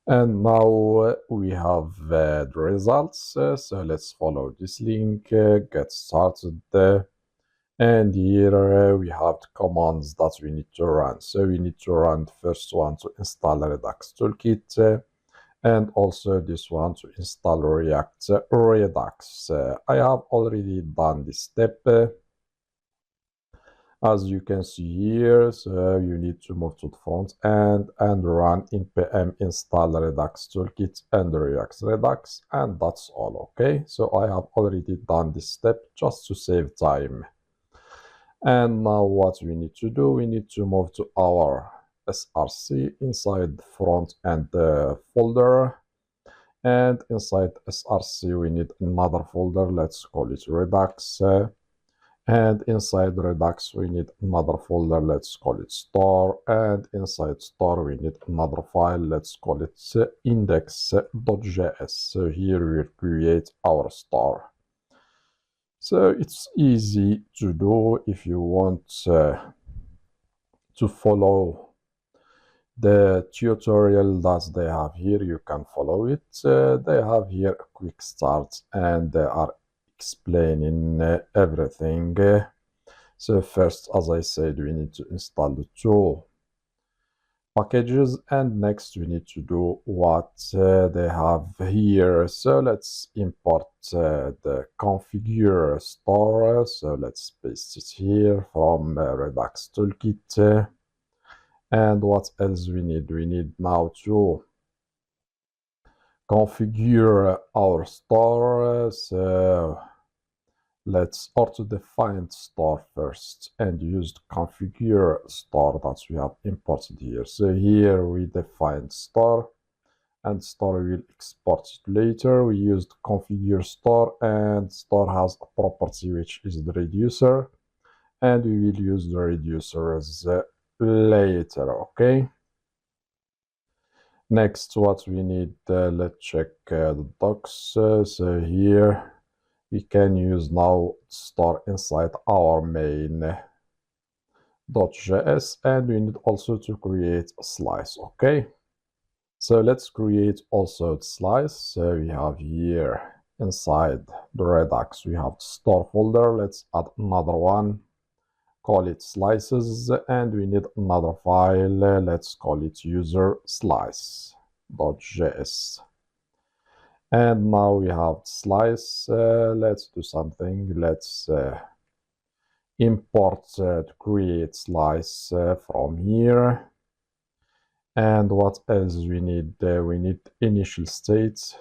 And now we have the results. So let's follow this link, get started. And here we have the commands that we need to run. So we need to run the first one to install Redux Toolkit, and also this one to install React Redux. I have already done this step. As you can see here, so you need to move to the front end and run npm install Redux Toolkit and React Redux, and that's all. Okay, so I have already done this step just to save time. And now what we need to do, we need to move to our src inside the front end folder. And inside src we need another folder, let's call it Redux. And inside Redux we need another folder, let's call it store. And inside store we need another file, let's call it index.js. So here we create our store. So it's easy to do. If you want to follow the tutorial that they have here, you can follow it. They have here a quick start and they are explaining everything. So first, as I said, we need to install the two packages, and next we need to do what they have here. So let's import the configure store. So let's paste it here from Redux Toolkit. And what else we need? We need now to configure our store. So let's auto-define store first and use the configure store that we have imported here. So here we define store, and store will export it later. We used configure store, and store has a property which is the reducer, and we will use the reducers later. Okay. Next, what we need, let's check the docs. So here we can use now store inside our main.js, and we need also to create a slice. Okay, so let's create also the slice. So we have here inside the Redux we have the store folder. Let's add another one, call it slices, and we need another file. Let's call it user slice.js. And now we have slice. Let's do something. Let's import to create slice from here. And what else we need? We need initial state.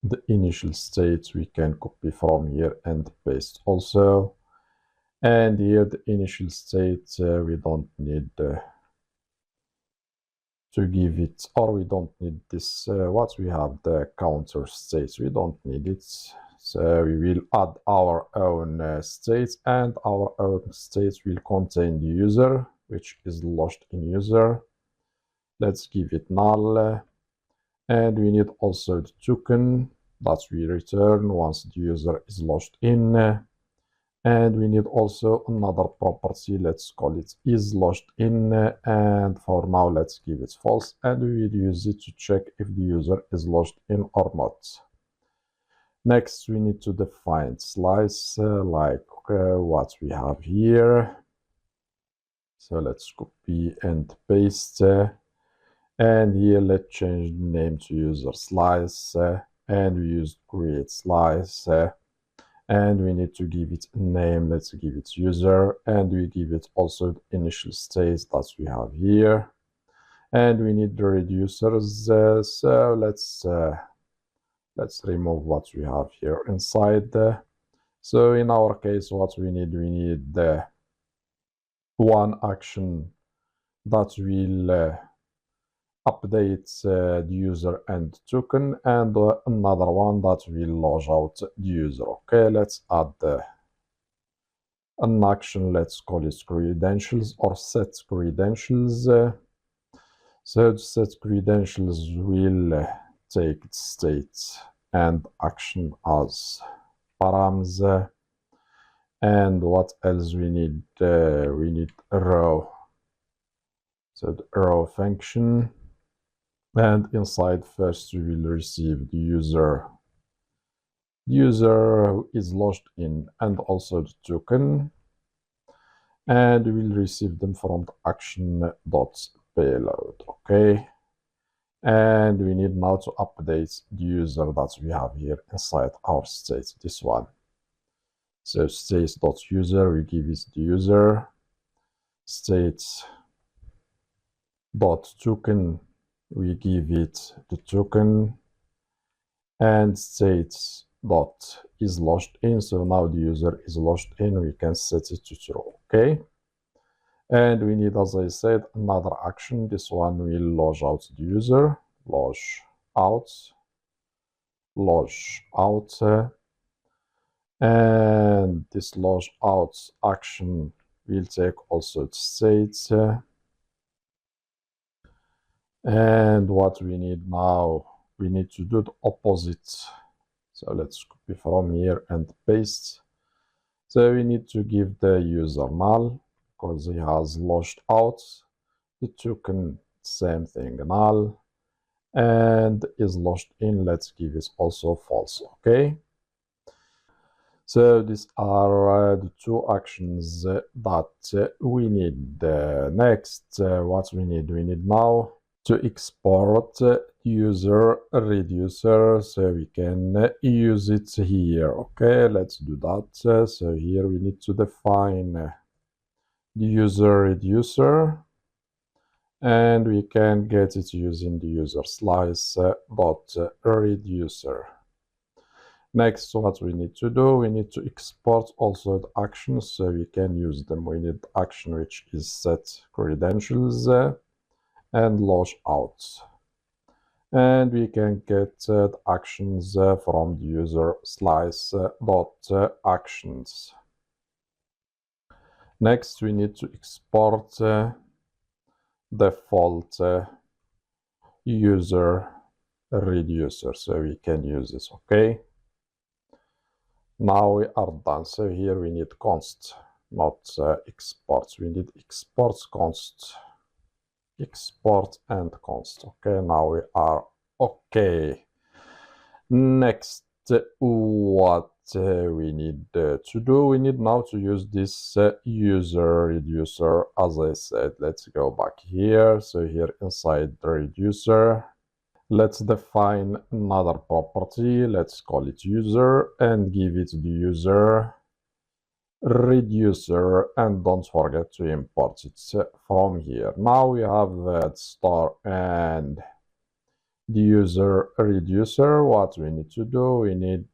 The initial state we can copy from here and paste also. And here the initial state we don't need to give it, or we don't need this. What we have, the counter states, we don't need it. So we will add our own states, and our own states will contain the user, which is logged in user. Let's give it null. And we need also the token that we return once the user is logged in. And we need also another property, let's call it is logged in, and for now let's give it false, and we will use it to check if the user is logged in or not. Next we need to define slice like what we have here. So let's copy and paste, and here let's change the name to user slice, and we use create slice. And we need to give it a name, let's give it user, and we give it also the initial state that we have here. And we need the reducers, so let's remove what we have here inside. So in our case, what we need the one action that will update the user and token, and another one that will log out the user. Okay, let's add an action, let's call it credentials or set credentials. So the set credentials will take state and action as params. And what else we need? We need a row. So the row function. And inside first we will receive the user who is logged in and also the token, and we will receive them from the action.payload. Okay, and we need now to update the user that we have here inside our state, this one. So state.user, we give it the user, state.token, we give it the token, and state.is logged in. So now the user is logged in, we can set it to true. Okay, and we need, as I said, another action. This one will log out the user, log out, and this log out action will take also the state. And what we need now, we need to do the opposite. So let's copy from here and paste. So we need to give the user null because he has logged out. The token, same thing, null, and is logged in. Let's give it also false. Okay. So these are the two actions that we need. Next, what we need now to export user reducer, so we can use it here. Okay, let's do that. So here we need to define the user reducer, and we can get it using the user slice dot reducer. Next, what we need to do, we need to export also the actions so we can use them. We need action which is set credentials and log out. And we can get the actions from the user slice dot actions. Next, we need to export default user reducer so we can use this. Okay. Now we are done. So here we need const, not exports. We need exports, const, export and const. Okay, now we are okay. Next, what we need to do, we need now to use this user reducer. As I said, let's go back here. So here inside the reducer, let's define another property. Let's call it user and give it the user reducer, and don't forget to import it from here. Now we have that star and the user reducer. What we need to do, we need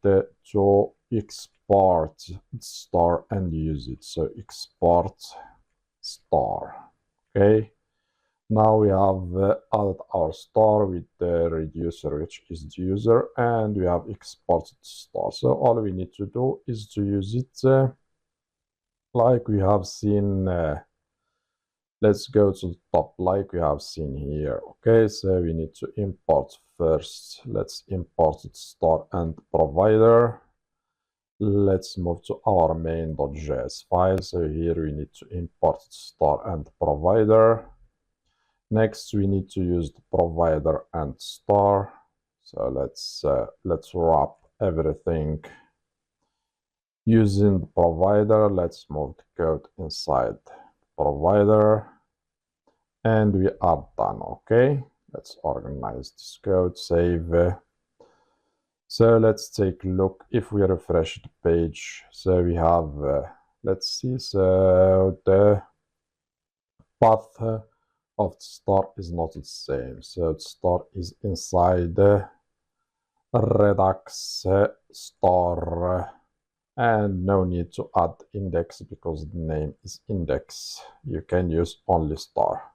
to export star and use it. So export star. Okay. Now we have added our star with the reducer, which is the user, and we have exported star. So all we need to do is to use it like we have seen. Let's go to the top like we have seen here. Okay, so we need to import first. Let's import it star and provider. Let's move to our main.js file. So here we need to import star and provider. Next, we need to use the provider and star. So let's wrap everything using the provider. Let's move the code inside the provider, and we are done. Okay, let's organize this code, save. So let's take a look. If we refresh the page, so we have, let's see, so the path of the star is not the same. So the star is inside the Redux star, and no need to add index because the name is index. You can use only star.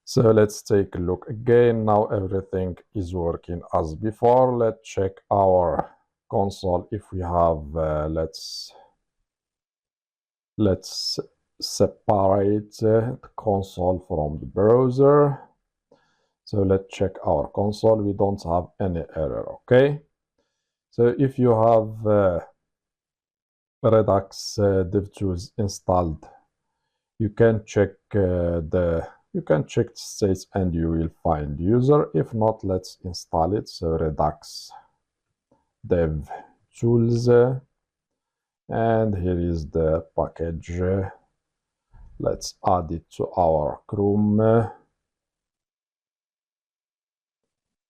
So let's take a look again. Now everything is working as before. Let's check our console. If we have, let's separate the console from the browser. So let's check our console. We don't have any error. Okay. So if you have Redux DevTools installed, you can check the You can check the states and you will find user. If not, let's install it. So Redux dev tools, and here is the package. Let's add it to our Chrome.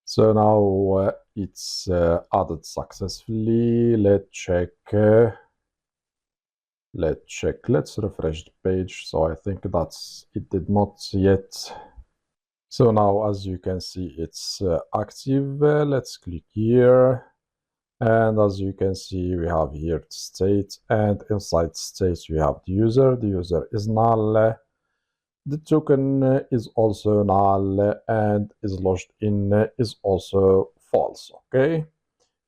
So now it's added successfully. Let's check. Let's refresh the page. So I think that's it did not yet. So now, as you can see, it's active. Let's click here. And as you can see, we have here the state, and inside states we have the user. The user is null. The token is also null, and is logged in is also false. Okay.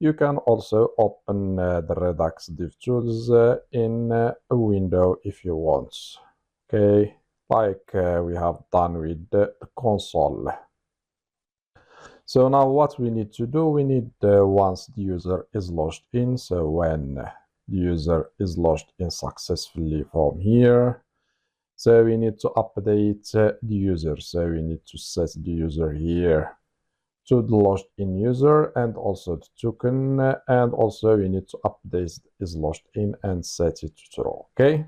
You can also open the Redux DevTools in a window if you want. Okay, like we have done with the console. So now what we need to do, we need once the user is logged in, so when the user is logged in successfully from here, so we need to update the user. So we need to set the user here to the logged in user and also the token, and also we need to update is logged in and set it to true. Okay.